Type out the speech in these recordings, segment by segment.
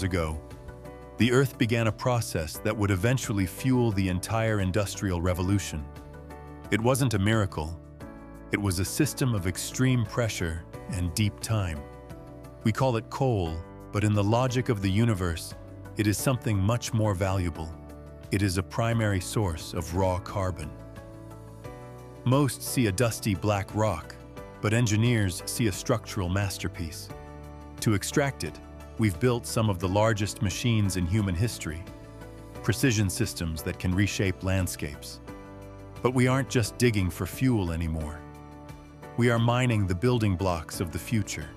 years ago, the Earth began a process that would eventually fuel the entire Industrial Revolution. It wasn't a miracle. It was a system of extreme pressure and deep time. We call it coal, but in the logic of the universe, it is something much more valuable. It is a primary source of raw carbon. Most see a dusty black rock, but engineers see a structural masterpiece. To extract it, we've built some of the largest machines in human history, precision systems that can reshape landscapes. But we aren't just digging for fuel anymore. We are mining the building blocks of the future.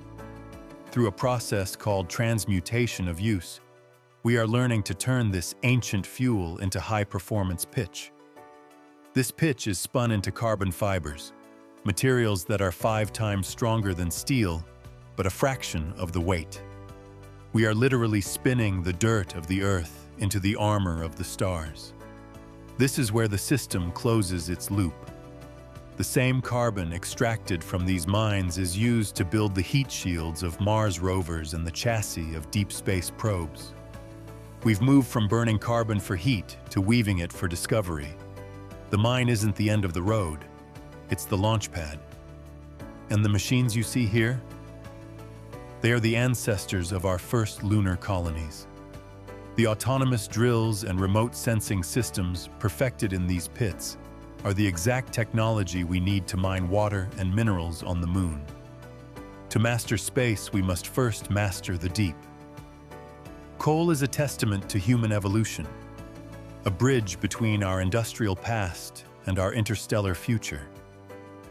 Through a process called transmutation of use, we are learning to turn this ancient fuel into high-performance pitch. This pitch is spun into carbon fibers, materials that are 5 times stronger than steel, but a fraction of the weight. We are literally spinning the dirt of the Earth into the armor of the stars. This is where the system closes its loop. The same carbon extracted from these mines is used to build the heat shields of Mars rovers and the chassis of deep space probes. We've moved from burning carbon for heat to weaving it for discovery. The mine isn't the end of the road, it's the launch pad. And the machines you see here? They are the ancestors of our first lunar colonies. The autonomous drills and remote sensing systems perfected in these pits are the exact technology we need to mine water and minerals on the moon. To master space, we must first master the deep. Coal is a testament to human evolution, a bridge between our industrial past and our interstellar future.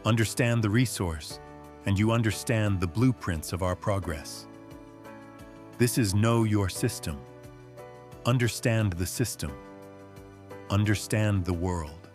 Understand the resource, and you understand the blueprints of our progress. This is Know Your System. Understand the system. Understand the world.